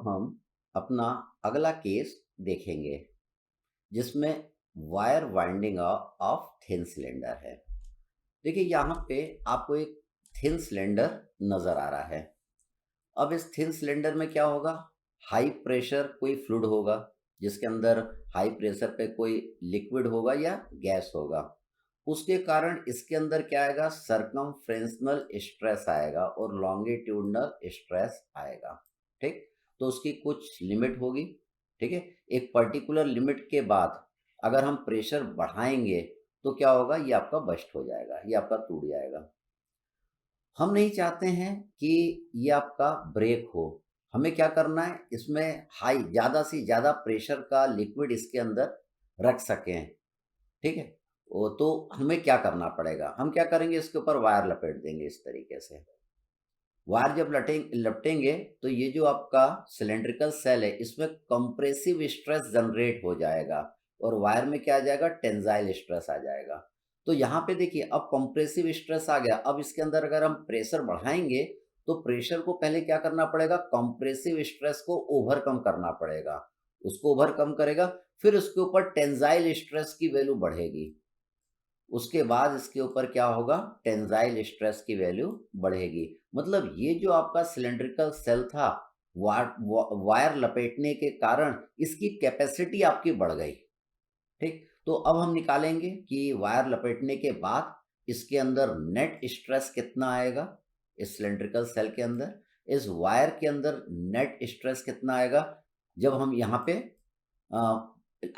हम अपना अगला केस देखेंगे जिसमें wire winding of thin cylinder है। देखिए यहाँ पे आपको एक थिन सिलेंडर नज़र आ रहा है। अब इस थिन सिलेंडर में क्या होगा, हाई प्रेशर कोई फ्लूइड होगा जिसके अंदर हाई प्रेशर पे कोई लिक्विड होगा या गैस होगा। उसके कारण इसके अंदर क्या आएगा, सरकमफ्रेंशनल स्ट्रेस आएगा और लॉन्गिट्यूडनल स्ट्रेस आएगा। ठीक, तो उसकी कुछ लिमिट होगी। ठीक है, एक पर्टिकुलर लिमिट के बाद अगर हम प्रेशर बढ़ाएंगे तो क्या होगा, ये आपका बस्ट हो जाएगा, ये आपका टूट जाएगा। हम नहीं चाहते हैं कि ये आपका ब्रेक हो। हमें क्या करना है, इसमें हाई ज़्यादा से ज़्यादा प्रेशर का लिक्विड इसके अंदर रख सकें। ठीक है, वो तो हमें क्या करना पड़ेगा, हम क्या करेंगे, इसके ऊपर वायर लपेट देंगे इस तरीके से। वायर जब लपटेंगे तो ये जो आपका सिलेंड्रिकल सेल है इसमें कंप्रेसिव स्ट्रेस जनरेट हो जाएगा और वायर में क्या आ जाएगा, टेंसाइल स्ट्रेस आ जाएगा। तो यहाँ पे देखिए अब कंप्रेसिव स्ट्रेस आ गया। अब इसके अंदर अगर हम प्रेशर बढ़ाएंगे तो प्रेशर को पहले क्या करना पड़ेगा, कंप्रेसिव स्ट्रेस को ओवरकम करना पड़ेगा। उसको ओवरकम करेगा, फिर उसके ऊपर टेंसाइल स्ट्रेस की वैल्यू बढ़ेगी। उसके बाद इसके ऊपर क्या होगा, टेंसाइल स्ट्रेस की वैल्यू बढ़ेगी। मतलब ये जो आपका सिलेंड्रिकल सेल था, वायर लपेटने के कारण इसकी कैपेसिटी आपकी बढ़ गई। ठीक, तो अब हम निकालेंगे कि वायर लपेटने के बाद इसके अंदर नेट स्ट्रेस कितना आएगा। इस सिलेंड्रिकल सेल के अंदर, इस वायर के अंदर नेट स्ट्रेस कितना आएगा जब हम यहाँ पे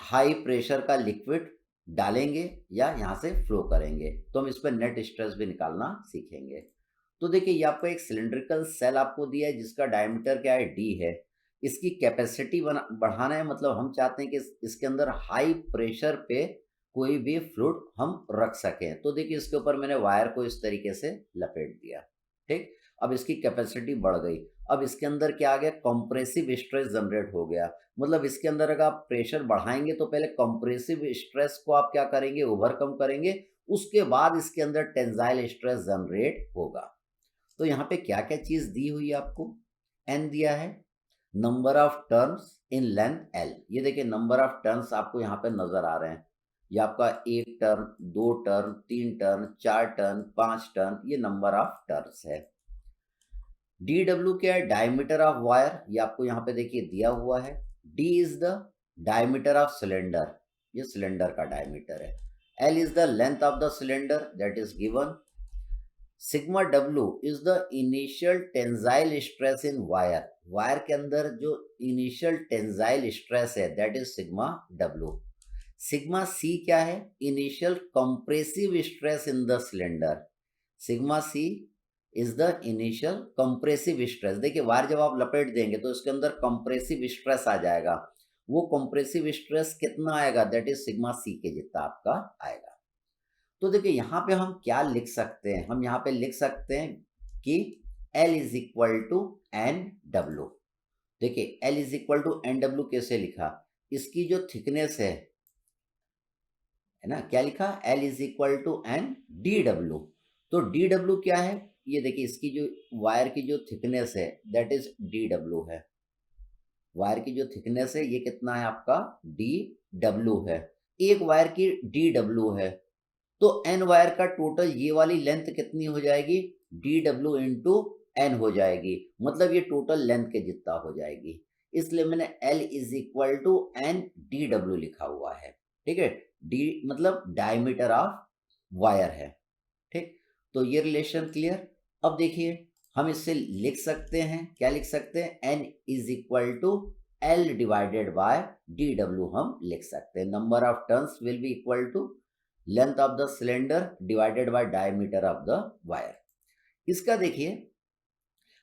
हाई प्रेशर का लिक्विड डालेंगे या यहाँ से फ्लो करेंगे, तो हम इस पर नेट स्ट्रेस भी निकालना सीखेंगे। तो देखिए ये आपको एक सिलेंड्रिकल सेल आपको दिया है जिसका डायमीटर क्या है, डी है। इसकी कैपेसिटी बढ़ाना है, मतलब हम चाहते हैं कि इसके अंदर हाई प्रेशर पे कोई भी फ्लूइड हम रख सकें। तो देखिए इसके ऊपर मैंने वायर को इस तरीके से लपेट दिया। ठीक, अब इसकी कैपेसिटी बढ़ गई। अब इसके अंदर क्या आ गया, कंप्रेसिव स्ट्रेस जनरेट हो गया। मतलब इसके अंदर अगर आप प्रेशर बढ़ाएंगे तो पहले कंप्रेसिव स्ट्रेस को आप क्या करेंगे, ओवरकम करेंगे। उसके बाद इसके अंदर टेंसाइल स्ट्रेस जनरेट होगा। तो यहाँ पे क्या क्या चीज दी हुई है आपको, एन दिया है, number of turns in length L. ये देखिए नंबर ऑफ टर्न्स आपको यहाँ पे नजर आ रहे हैं। ये आपका एक टर्न, दो टर्न, तीन टर्न, चार टर्न, पांच टर्न, ये नंबर ऑफ टर्न्स है। डी डब्ल्यू क्या है, डायमीटर ऑफ वायर, ये आपको यहाँ पे देखिए दिया हुआ है। D is the diameter of cylinder, ये सिलेंडर का डायमीटर है। L is the length of the cylinder that is given. Sigma W is the initial tensile stress in wire, wire के अंदर जो इनिशियल टेंसाइल स्ट्रेस है that is sigma W. Sigma C क्या है, initial compressive stress in the cylinder. Sigma C is the initial compressive stress. देखिए wire जब आप लपेट देंगे तो इसके अंदर कंप्रेसिव स्ट्रेस आ जाएगा। वो कंप्रेसिव स्ट्रेस कितना आएगा, दैट इज सिग्मा सी के जितना आपका आएगा। तो देखिए यहाँ पे हम क्या लिख सकते हैं, हम यहाँ पे लिख सकते हैं कि L is equal to N W. देखिए L is equal to N W कैसे लिखा, इसकी जो थिकनेस है ना, क्या लिखा, L is equal to N D W. तो डी डब्ल्यू क्या है, ये देखिए इसकी जो वायर की जो थिकनेस है दैट इज डी डब्ल्यू है। वायर की जो थिकनेस है ये कितना है आपका, डी डब्ल्यू है। एक वायर की डी डब्ल्यू है तो एन वायर का टोटल ये वाली लेंथ कितनी हो जाएगी, डी डब्ल्यू इंटू एन हो जाएगी। मतलब ये टोटल लेंथ के जितना हो जाएगी। इसलिए मैंने L is equal to N D W लिखा हुआ है। ठीक है, डी मतलब डायमीटर ऑफ वायर है। ठीक, तो ये रिलेशन क्लियर। अब देखिए हम इससे लिख सकते हैं, क्या लिख सकते हैं, N is equal to L divided by D W हम लिख सकते हैं। Number of turns will be equal to length of the cylinder divided by diameter of the wire. इसका देखिए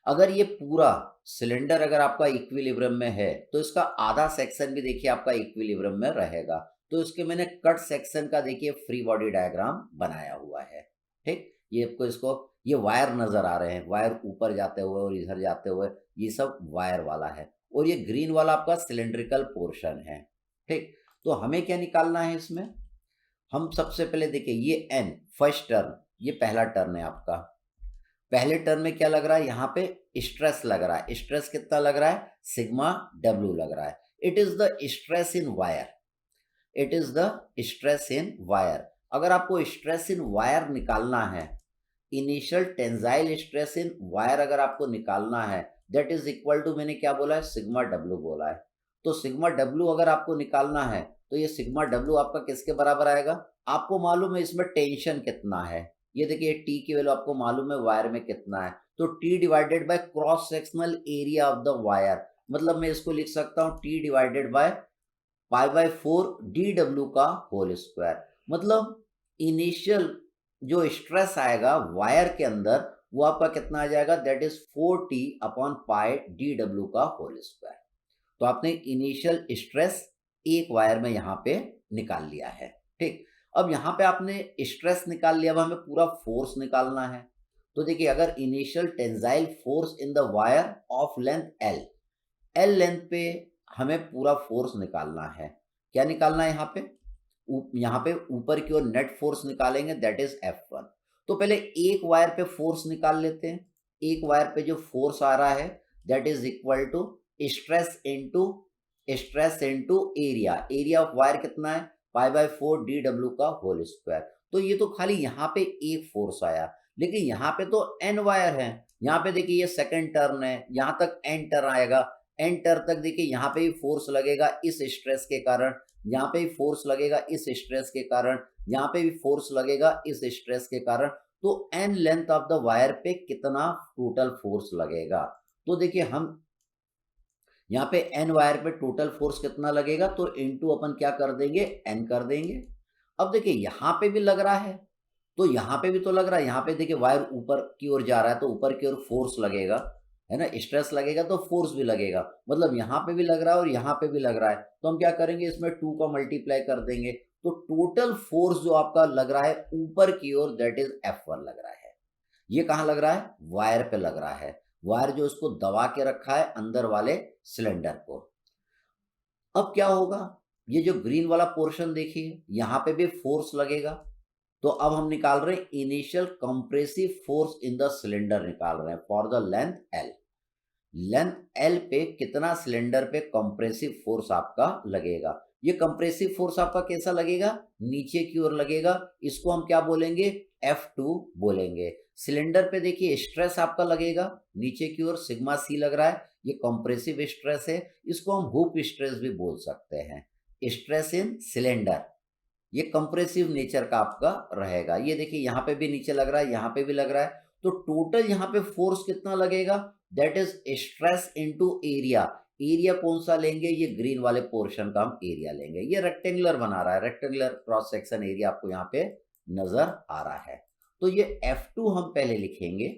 अगर ये पूरा सिलेंडर अगर आपका इक्विलिब्रियम में है तो इसका आधा सेक्शन भी देखिए आपका इक्विलिब्रियम में रहेगा। तो इसके मैंने कट सेक्शन का देखिए फ्री बॉडी डायग्राम बनाया हुआ है। ठीक, ये आपको इसको ये वायर नजर आ रहे हैं, वायर ऊपर जाते हुए और इधर जाते हुए, ये सब वायर वाला है। और ये ग्रीन वाला आपका सिलेंड्रिकल पोर्शन है। ठीक, तो हमें क्या निकालना है इसमें, हम सबसे पहले देखिए ये एन फर्स्ट टर्न, ये पहला टर्न है आपका। पहले टर्म में क्या लग रहा है, यहाँ पे स्ट्रेस लग रहा है। स्ट्रेस कितना लग रहा है, सिग्मा डब्ल्यू लग रहा है। It is the stress in wire, it is the stress in wire. अगर आपको स्ट्रेस इन वायर निकालना है, initial tensile stress in wire अगर आपको निकालना है, दैट इज इक्वल टू, मैंने क्या बोला है, सिग्मा डब्ल्यू बोला है। तो सिग्मा डब्ल्यू अगर आपको निकालना है तो ये सिग्मा डब्ल्यू आपका किसके बराबर आएगा, आपको मालूम है इसमें टेंशन कितना है। ये देखिए टी की वैल्यू आपको मालूम है वायर में कितना है, तो T divided by cross sectional area of the wire, मतलब मैं इसको लिख सकता हूँ T divided by pi by 4 D W का होल स्क्वायर। मतलब इनिशियल जो स्ट्रेस आएगा वायर के अंदर वो आपका कितना आ जाएगा, that is 4t upon pi D W का होल स्क्वायर। तो आपने इनिशियल स्ट्रेस एक वायर में यहाँ पे निकाल लिया है। ठीक, अब यहाँ पे आपने स्ट्रेस निकाल लिया, अब हमें पूरा फोर्स निकालना है। तो देखिए अगर initial tensile force in the wire of length L length पे हमें पूरा फोर्स निकालना है। क्या निकालना है यहाँ पे ऊपर की ओर नेट फोर्स निकालेंगे, दैट इज F1। तो पहले एक वायर पे फोर्स निकाल लेते हैं। एक वायर पे जो फोर्स आ रहा है that is equal to stress into area. Area of wire कितना है, पाई बाय 4 डी डब्ल्यू का होल स्क्वायर। तो ये तो खाली यहाँ पे एक फोर्स आया, लेकिन यहाँ पे तो एन वायर है। यहाँ पे देखिए ये सेकंड टर्न है, यहाँ तक एन टर्न आएगा। एन टर्न तक देखिए यहाँ पे भी फोर्स लगेगा इस स्ट्रेस के कारण, यहाँ पे भी फोर्स लगेगा इस स्ट्रेस के कारण, यहाँ पे भी फोर्स लगेगा इस स्ट्रेस के कारण। तो N length of the wire पे कितना टोटल फोर्स लगेगा, तो देखिए हम यहाँ पे एन वायर पे टोटल फोर्स कितना लगेगा, तो इनटू अपन क्या कर देंगे, एन कर देंगे। अब देखिए यहाँ पे भी लग रहा है, तो यहाँ पे भी तो लग रहा है। यहाँ पे देखिए वायर ऊपर की ओर जा रहा है तो ऊपर की ओर फोर्स लगेगा, है ना, स्ट्रेस लगेगा तो फोर्स भी लगेगा। मतलब यहाँ पे भी लग रहा है और यहाँ पे भी लग रहा है, तो हम क्या करेंगे, इसमें 2 का मल्टीप्लाई कर देंगे। तो टोटल फोर्स जो आपका लग रहा है ऊपर की ओर, दैट इज F1 लग रहा है। ये कहाँ लग रहा है, वायर पे लग रहा है। वायर जो उसको दबा के रखा है अंदर वाले सिलेंडर को। अब क्या होगा, ये जो ग्रीन वाला पोर्शन देखिए यहाँ पे भी फोर्स लगेगा। तो अब हम निकाल रहे हैं initial compressive force in the cylinder, निकाल रहे हैं for the length L. Length L पे कितना सिलेंडर पे कंप्रेसिव फोर्स आपका लगेगा। ये कंप्रेसिव फोर्स आपका कैसा लगेगा, नीचे की ओर लगेगा। इसको हम क्या बोलेंगे, F2 बोलेंगे। सिलेंडर पे देखिए स्ट्रेस आपका लगेगा नीचे की ओर, सिग्मा सी लग रहा है, ये कंप्रेसिव स्ट्रेस है। इसको हम हुक स्ट्रेस भी बोल सकते हैं। स्ट्रेस इन सिलेंडर ये कंप्रेसिव नेचर का आपका रहेगा। ये देखिए यहाँ पे भी नीचे लग रहा है, यहाँ पे भी लग रहा है। तो टोटल यहाँ पे फोर्स कितना लगेगा, that is stress into area. Area कौन सा लेंगे, ये ग्रीन वाले पोर्शन का हम एरिया लेंगे। ये रेक्टेंगुलर बना रहा है, रेक्टेंगुलर क्रॉस सेक्शन एरिया आपको यहाँ पे नजर आ रहा है। तो ये F2 हम पहले लिखेंगे।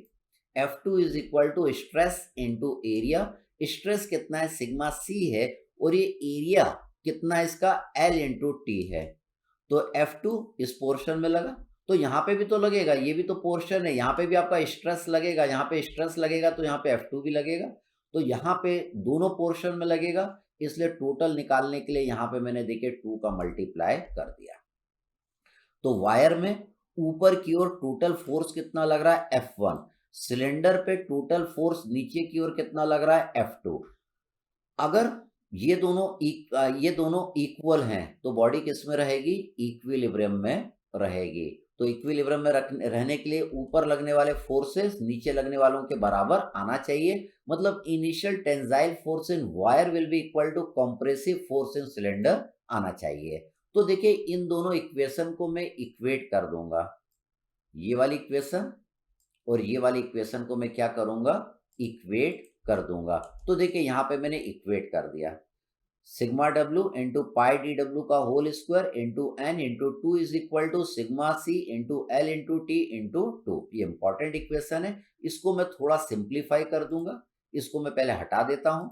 F2 is equal to stress into area. Stress कितना है, सिग्मा सी है, और ये एरिया कितना है इसका, L इंटू टी है। तो F2 इस पोर्शन में लगा, तो यहाँ पे भी तो लगेगा, ये भी तो पोर्शन है, यहाँ पे भी आपका स्ट्रेस लगेगा, यहाँ पे स्ट्रेस लगेगा तो यहाँ पे F2 भी लगेगा। तो यहाँ पे दोनों पोर्शन में लगेगा, इसलिए टोटल निकालने के लिए यहाँ पे मैंने देखिए 2 का मल्टीप्लाई कर दिया। तो वायर में ऊपर की ओर टोटल फोर्स कितना लग रहा है, F1। सिलेंडर पे टोटल फोर्स नीचे की ओर कितना लग रहा है, F2। अगर ये दोनों इक्वल हैं तो बॉडी किस में रहेगी, इक्विलिब्रियम में रहेगी। तो इक्विलिब्रियम में रहने के लिए ऊपर लगने वाले फोर्सेस नीचे लगने वालों के बराबर आना चाहिए। मतलब initial tensile force in wire will be equal to compressive force in cylinder आना चाहिए। तो देखिए इन दोनों इक्वेशन को मैं इक्वेट कर दूंगा, ये वाली इक्वेशन और ये वाली इक्वेशन को मैं क्या करूंगा, इक्वेट कर दूंगा। तो देखिए यहाँ पे मैंने इक्वेट कर दिया, sigma W into pi D W का whole square into N into 2 is equal to sigma C into L into T into 2। ये इंपॉर्टेंट इक्वेशन है, इसको मैं थोड़ा सिंप्लीफाई कर दूंगा। इसको मैं पहले हटा देता हूं।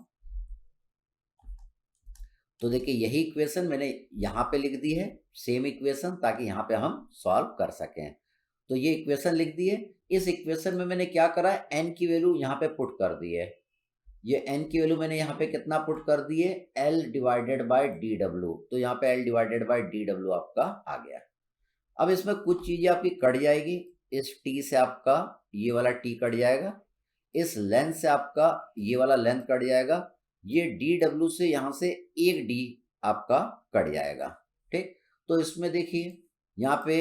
तो देखिए यही इक्वेशन मैंने यहाँ पे लिख दी है, सेम इक्वेशन, ताकि यहाँ पे हम सॉल्व कर सकें। तो ये इक्वेशन लिख दी है। इस इक्वेशन में मैंने क्या करा है, एन की वैल्यू यहाँ पे पुट कर दी है। ये एन की वैल्यू मैंने यहाँ पे कितना पुट कर दी है, L divided by D W. तो यहाँ पे L divided by D W आपका आ गया। अब इसमें कुछ चीजें आपकी कट जाएगी, इस टी से आपका ये वाला टी कट जाएगा, इस लेंथ से आपका ये वाला लेंथ कट जाएगा, ये डी डब्ल्यू से यहाँ से एक डी आपका कट जाएगा। ठीक, तो इसमें देखिए यहाँ पे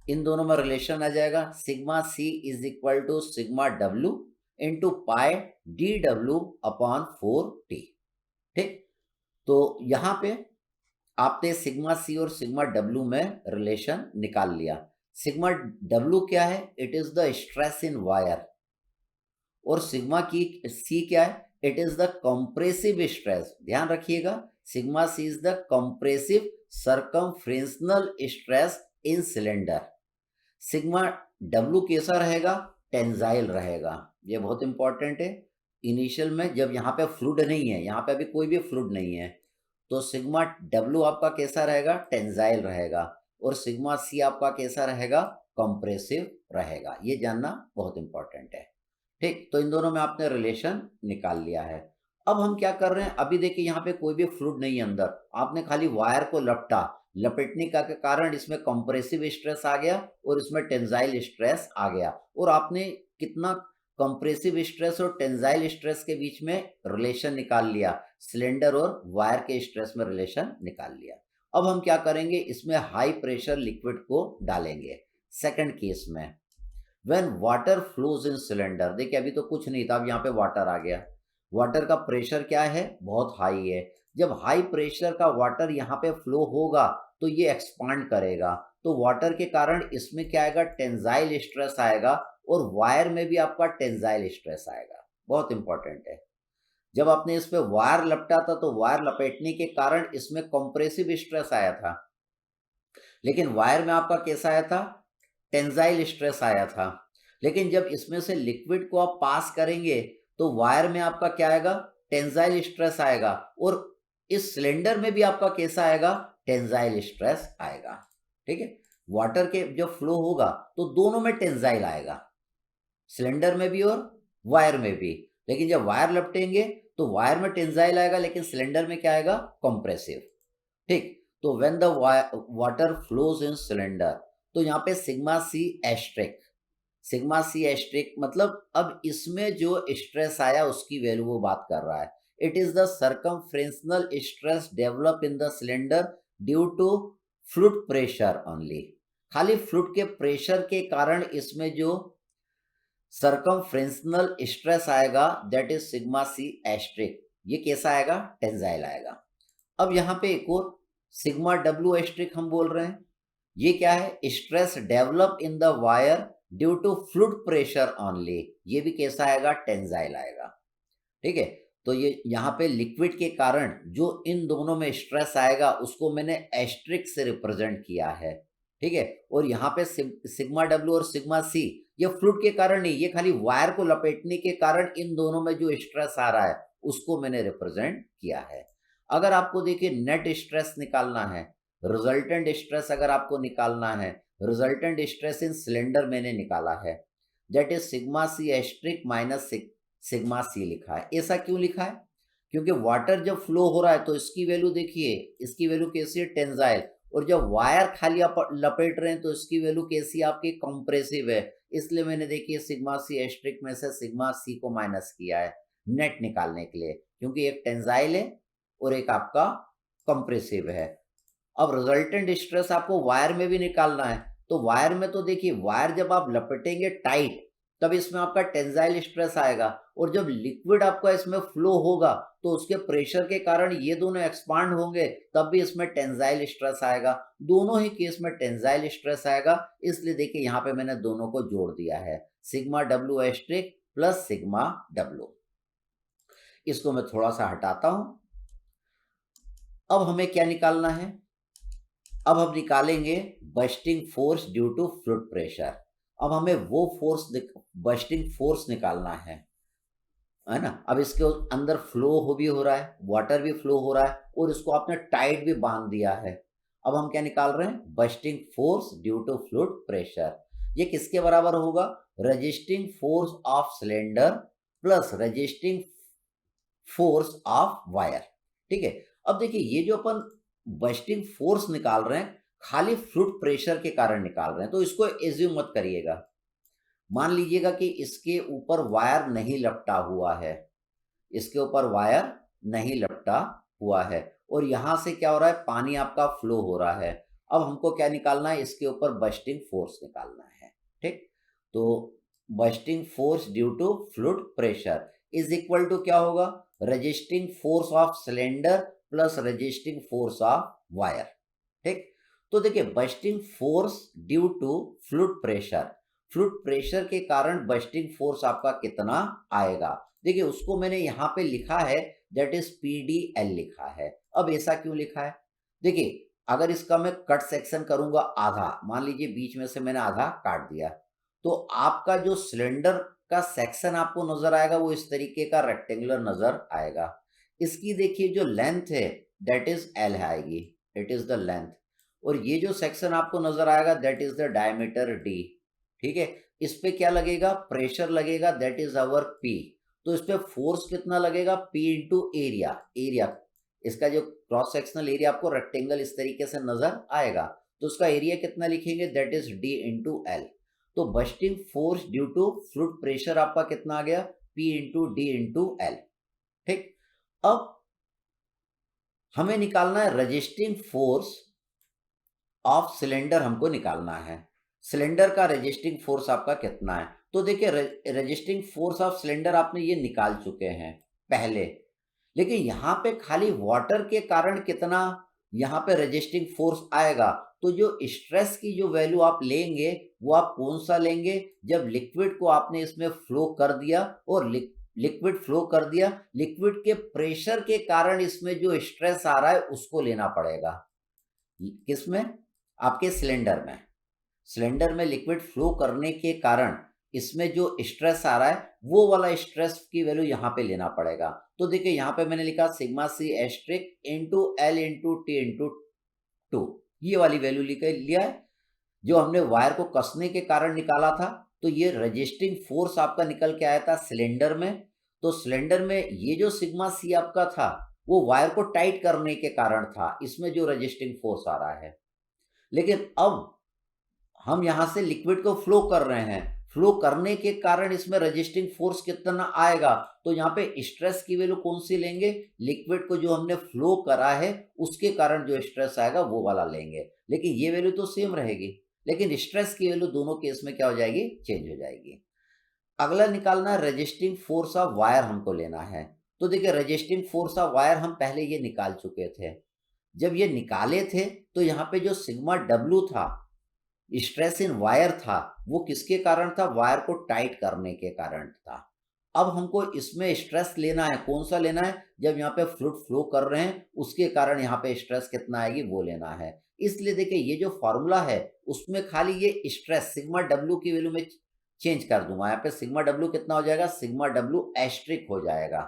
इन दोनों में रिलेशन आ जाएगा, sigma C is equal to sigma W into pi D W upon 4t। ठीक, तो यहाँ पे आपने सिग्मा सी और सिग्मा डब्ल्यू में रिलेशन निकाल लिया। सिग्मा डब्ल्यू क्या है? It is the stress in wire, और सिग्मा की सी क्या है? It is the compressive stress. ध्यान रखिएगा, sigma C is the compressive circumferential stress in cylinder. Sigma W कैसा रहेगा? टेंजाइल रहेगा। ये बहुत इंपॉर्टेंट है। इनिशियल में जब यहाँ पे फ्लूइड नहीं है, यहाँ पे अभी कोई भी फ्लूइड नहीं है, तो सिग्मा डब्ल्यू आपका कैसा रहेगा? टेंजाइल रहेगा, और सिग्मा सी आपका कैसा रहेगा? कंप्रेसिव रहेगा। ये जानना बहुत इंपॉर्टेंट है। ठीक, तो इन दोनों में आपने रिलेशन निकाल लिया है। अब हम क्या कर रहे हैं? अभी देखिए यहाँ पे कोई भी फ्लूइड नहीं है अंदर, आपने खाली वायर को लपेटने का के कारण इसमें कंप्रेसिव स्ट्रेस आ गया और इसमें टेंजाइल स्ट्रेस आ गया, और आपने कितना कंप्रेसिव स्ट्रेस और टेंजाइल स्ट्रेस के बीच में रिलेशन निकाल लिया, सिलेंडर और वायर के स्ट्रेस में रिलेशन निकाल लिया। अब हम क्या करेंगे? इसमें हाई प्रेशर लिक्विड को डालेंगे। सेकंड केस में when water flows in cylinder, देखिए अभी तो कुछ नहीं था, अब यहाँ पे वाटर आ गया। वाटर का प्रेशर क्या है? बहुत हाई है। जब हाई प्रेशर का वाटर यहाँ पे फ्लो होगा तो ये एक्सपांड करेगा, तो वाटर के कारण इसमें क्या आएगा? टेंजाइल स्ट्रेस आएगा, और वायर में भी आपका टेंजाइल स्ट्रेस आएगा। बहुत इंपॉर्टेंट है। जब आपने इस पे वायर लपटा था तो वायर लपेटने के कारण इसमें कंप्रेसिव स्ट्रेस आया था, लेकिन वायर में आपका कैसा आया था? टेंजाइल स्ट्रेस आया था। लेकिन जब इसमें से लिक्विड को आप पास करेंगे तो वायर में आपका क्या आएगा? टेंजाइल स्ट्रेस आएगा, और इस सिलेंडर में भी आपका कैसा आएगा? टेंजाइल स्ट्रेस आएगा। ठीक है, वाटर के जब फ्लो होगा तो दोनों में टेंजाइल आएगा, सिलेंडर में भी और वायर में भी। लेकिन जब वायर लपटेंगे तो वायर में टेंजाइल आएगा, लेकिन सिलेंडर में क्या आएगा? कंप्रेसिव। ठीक, तो when the water flows in cylinder, तो यहाँ पे sigma C asterisk, sigma C asterisk मतलब अब इसमें जो स्ट्रेस आया उसकी वैल्यू वो बात कर रहा है। It is the circumferential stress develop in the cylinder due to fluid pressure only. खाली फ्लूइड के प्रेशर के कारण इसमें जो सर्कमफ्रेंशनल स्ट्रेस आएगा that is sigma C asterisk. ये कैसा आएगा? टेंजाइल आएगा। अब यहाँ पे एक और सिग्मा डब्ल्यू एस्ट्रिक हम बोल रहे हैं। ये क्या है? Stress develop in the wire due to fluid pressure only. ये भी कैसा आएगा? टेंजाइल आएगा। ठीक है, तो ये यहाँ पे लिक्विड के कारण जो इन दोनों में स्ट्रेस आएगा उसको मैंने एस्ट्रिक से रिप्रेजेंट किया है। ठीक है, और यहाँ पे सिग्मा डब्ल्यू और सिग्मा सी ये फ्लूइड के कारण नहीं, ये खाली वायर को लपेटने के कारण इन दोनों में जो स्ट्रेस आ रहा है उसको मैंने रिप्रेजेंट किया है। अगर आपको देखिए नेट स्ट्रेस निकालना है, रिजल्टेंट स्ट्रेस अगर आपको निकालना है, रिजल्टेंट स्ट्रेस इन सिलेंडर मैंने निकाला है, that is sigma C asterisk minus sigma C लिखा है। ऐसा क्यों लिखा है? क्योंकि वाटर जब फ्लो हो रहा है तो इसकी वैल्यू देखिए, इसकी वैल्यू कैसी है? टेंजाइल, और जब वायर खाली आप लपेट रहे हैं तो इसकी वैल्यू कैसी है? आपकी कंप्रेसिव है। इसलिए मैंने देखिए सिग्मा सी एस्ट्रिक में से सिग्मा सी को माइनस किया है नेट निकालने के लिए, क्योंकि एक टेंजाइल है और एक आपका कंप्रेसिव है। अब रिजल्टेंट स्ट्रेस आपको वायर में भी निकालना है, तो वायर में तो देखिए वायर जब आप लपेटेंगे टाइट तब इसमें आपका टेंजाइल स्ट्रेस आएगा, और जब लिक्विड आपका इसमें फ्लो होगा तो उसके प्रेशर के कारण ये दोनों एक्सपांड होंगे, तब भी इसमें टेंजाइल स्ट्रेस आएगा। दोनों ही केस में टेंजाइल स्ट्रेस आएगा, इसलिए देखिए यहाँ पे मैंने दोनों को जोड़ दिया है, sigma W asterisk plus sigma W. इसको मैं थोड़ा सा हटाता हूं। अब हमें क्या निकालना है? अब हम निकालेंगे bursting force due to fluid pressure. अब हमें वो फोर्स बस्टिंग फोर्स निकालना है ना। अब इसके अंदर फ्लो भी हो रहा है, वाटर भी फ्लो हो रहा है, और इसको आपने टाइट भी बांध दिया है। अब हम क्या निकाल रहे हैं? Bursting force due to fluid pressure. ये किसके बराबर होगा? Resisting force of cylinder plus resisting force of wire. ठीक है, अब देखिए ये जो अपन बस्टिंग फोर्स निकाल रहे हैं खाली फ्लूइड प्रेशर के कारण निकाल रहे हैं, तो इसको एज्यूम मत करिएगा। मान लीजिएगा कि इसके ऊपर वायर नहीं लपटा हुआ है, इसके ऊपर वायर नहीं लपटा हुआ है और यहाँ से क्या हो रहा है, पानी आपका फ्लो हो रहा है। अब हमको क्या निकालना है, इसके ऊपर बस्टिंग फोर्स निकालना है। ठीक, तो bursting force due to fluid pressure is equal to क्या होगा, resisting force of cylinder plus resisting force of wire. ठीक, तो देखिए bursting force due to fluid pressure के कारण बस्टिंग फोर्स आपका कितना आएगा। देखिए उसको मैंने यहाँ पे लिखा है, दैट इज PDL लिखा है। अब ऐसा क्यों लिखा है, देखिए अगर इसका मैं कट सेक्शन करूंगा आधा, मान लीजिए बीच में से मैंने आधा काट दिया, तो आपका जो सिलेंडर का सेक्शन आपको नजर आएगा वो इस तरीके का रेक्टेंगुलर नजर आएगा। इसकी देखिए जो लेंथ है दैट इज L आएगी, इट इज द लेंथ, और ये जो सेक्शन आपको नजर आएगा that is the diameter D। ठीक है, इस पे क्या लगेगा, प्रेशर लगेगा, दैट इज आवर P। तो इस पे फोर्स कितना लगेगा, P इंटू एरिया, इसका जो क्रॉस सेक्शनल एरिया आपको रेक्टेंगल इस तरीके से नजर आएगा, तो उसका एरिया कितना लिखेंगे, that is D into L। तो bursting force due to fluid pressure आपका कितना आ गया, P into D into L। ठीक, अब हमें निकालना है रजिस्टिंग फोर्स ऑफ सिलेंडर, हमको निकालना है सिलेंडर का रजिस्टिंग फोर्स आपका कितना है। तो देखिए रजिस्टिंग फोर्स ऑफ सिलेंडर आपने ये निकाल चुके हैं पहले, लेकिन यहाँ पे खाली वाटर के कारण कितना यहाँ पे रजिस्टिंग फोर्स आएगा। तो जो स्ट्रेस की जो वैल्यू आप लेंगे वो आप कौन सा लेंगे, जब लिक्विड को आपने इसमें फ्लो कर दिया और लिक्विड फ्लो कर दिया, लिक्विड के प्रेशर के कारण इसमें जो स्ट्रेस आ रहा है उसको लेना पड़ेगा। किसमें, आपके सिलेंडर में लिक्विड फ्लो करने के कारण इसमें जो स्ट्रेस आ रहा है वो वाला स्ट्रेस की वैल्यू यहाँ पे लेना पड़ेगा। तो देखिए यहाँ पे मैंने लिखा sigma C asterisk into L into T into 2, ये वाली वैल्यू लिया है जो हमने वायर को कसने के कारण निकाला था। तो ये रजिस्टिंग फोर्स आपका निकल के आया था सिलेंडर में। तो सिलेंडर में ये जो सिग्मा C आपका था वो वायर को टाइट करने के कारण था, इसमें जो रजिस्टिंग फोर्स आ रहा है। लेकिन अब हम यहाँ से लिक्विड को फ्लो कर रहे हैं, फ्लो करने के कारण इसमें रजिस्टिंग फोर्स कितना आएगा, तो यहाँ पे स्ट्रेस की वैल्यू कौन सी लेंगे, लिक्विड को जो हमने फ्लो करा है उसके कारण जो स्ट्रेस आएगा वो वाला लेंगे। लेकिन ये वैल्यू तो सेम रहेगी, लेकिन स्ट्रेस की वैल्यू दोनों केस में क्या हो जाएगी, चेंज हो जाएगी। अगला निकालना है रजिस्टिंग फोर्स ऑफ वायर, हमको लेना है। तो देखिए रजिस्टिंग फोर्स ऑफ वायर हम पहले ये निकाल चुके थे। जब ये निकाले थे तो यहाँ पे जो सिग्मा W था, स्ट्रेस इन वायर था, वो किसके कारण था, वायर को टाइट करने के कारण था। अब हमको इसमें स्ट्रेस लेना है, कौन सा लेना है, जब यहाँ पे फ्लूइड फ्लो कर रहे हैं उसके कारण यहाँ पे स्ट्रेस कितना आएगी वो लेना है। इसलिए देखिए ये जो फॉर्मूला है उसमें खाली ये स्ट्रेस सिग्मा W की वैल्यू में चेंज कर दूंगा। यहाँ पे सिग्मा W कितना हो जाएगा, सिग्मा W एस्ट्रिक हो जाएगा।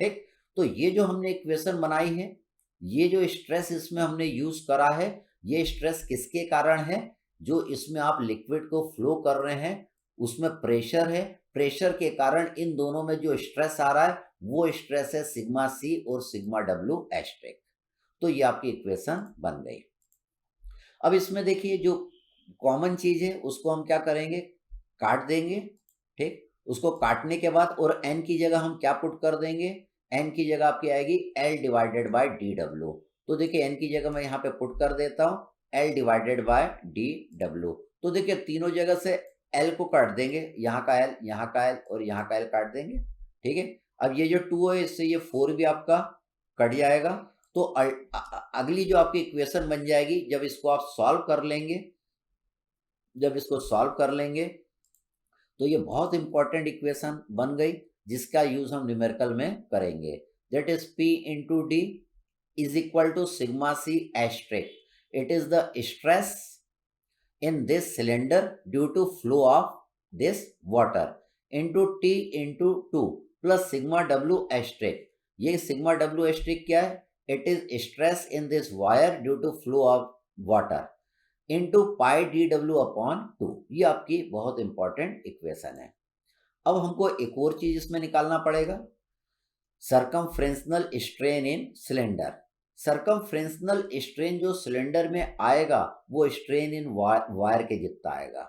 ठीक, तो ये जो हमने इक्वेशन बनाई है, ये जो स्ट्रेस इसमें हमने यूज करा है, ये स्ट्रेस किसके कारण है, जो इसमें आप लिक्विड को फ्लो कर रहे हैं उसमें प्रेशर है, प्रेशर के कारण इन दोनों में जो स्ट्रेस आ रहा है वो स्ट्रेस है सिग्मा C और सिग्मा W एस्ट्रिक। तो ये आपकी इक्वेशन बन गई। अब इसमें देखिए जो कॉमन चीज है उसको हम क्या करेंगे, काट देंगे। ठीक, उसको काटने के बाद और n की जगह हम क्या पुट कर देंगे, n की जगह आपकी आएगी L डिवाइडेड बाय DW। तो देखिए n की जगह मैं यहाँ पे पुट कर देता हूँ L डिवाइडेड बाय DW। तो देखिए तीनों जगह से L को काट देंगे, यहाँ का L, यहाँ का L और यहाँ का L काट देंगे। ठीक है, अब ये जो 2 है इससे ये 4 भी आपका कट जाएगा। तो अगली जो आपकी इक्वेशन बन जाएगी, जब इसको आप सॉल्व कर लेंगे, जब इसको सॉल्व कर लेंगे तो ये बहुत इंपॉर्टेंट इक्वेशन बन गई जिसका यूज हम न्यूमेरिकल में करेंगे। That is P into D is equal to sigma C asterisk, it is the stress in this cylinder due to flow of this water into T into 2 plus sigma W asterisk। ये sigma W asterisk क्या है, it is stress in this wire due to flow of water into pi dW upon 2। ये आपकी बहुत important equation है। अब हमको एक और चीज इसमें निकालना पड़ेगा, सर्कमफ्रेंशनल स्ट्रेन इन सिलेंडर। सर्कमफ्रेंशनल स्ट्रेन जो सिलेंडर में आएगा वो स्ट्रेन इन वायर के जितना आएगा।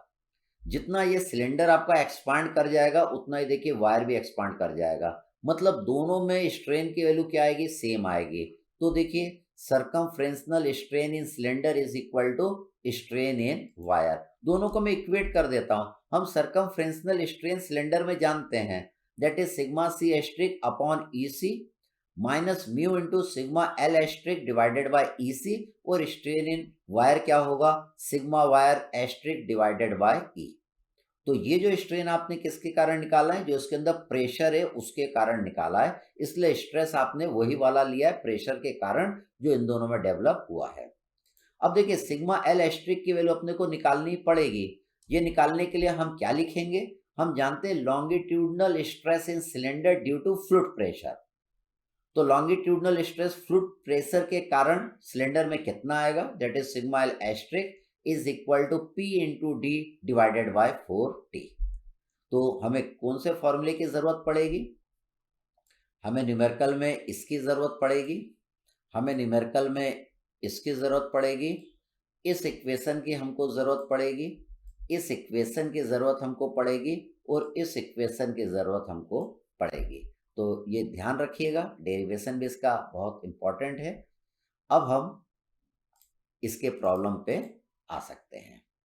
जितना ये सिलेंडर आपका एक्सपांड कर जाएगा उतना ही देखिए वायर भी एक्सपांड कर जाएगा, मतलब दोनों में स्ट्रेन की वैल्यू क्या आएगी, सेम आएगी। तो देखिए circumferential strain in cylinder is equal to strain in wire, दोनों को मैं इक्वेट कर देता हूं। हम सरकमफ्रेंशनल स्ट्रेन सिलेंडर में जानते हैं, that is sigma C asterisk upon E C minus mu into sigma L asterisk divided by E C, और स्ट्रेन इन वायर क्या होगा, sigma wire asterisk divided by E. तो ये जो स्ट्रेन आपने किसके कारण निकाला है, जो इसके अंदर प्रेशर है उसके कारण निकाला है, इसलिए स्ट्रेस आपने वही वाला लिया है प्रेशर के कारण जो इन दोनों में डेवलप हुआ है। अब देखिए सिग्मा एल एस्ट्रिक की वैल्यू अपने को निकालनी पड़ेगी। ये निकालने के लिए हम क्या लिखेंगे, हम जानते हैं longitudinal stress in cylinder due to fluid pressure. तो लॉन्गिट्यूडनल स्ट्रेस फ्लूइड प्रेशर के कारण सिलेंडर में कितना आएगा, that is sigma L asterisk is equal to P into D divided by 4t। तो हमें कौन से फॉर्मूले की जरूरत पड़ेगी, हमें न्यूमेरिकल में इसकी जरूरत पड़ेगी, हमें न्यूमेरिकल में इसकी जरूरत पड़ेगी, इस इक्वेशन की हमको जरूरत पड़ेगी, इस इक्वेशन की जरूरत हमको पड़ेगी, और इस इक्वेशन की जरूरत हमको पड़ेगी। तो ये ध्यान रखिएगा, डेरिवेशन भी इसका बहुत इंपॉर्टेंट है। अब हम इसके प्रॉब्लम पे आ सकते हैं।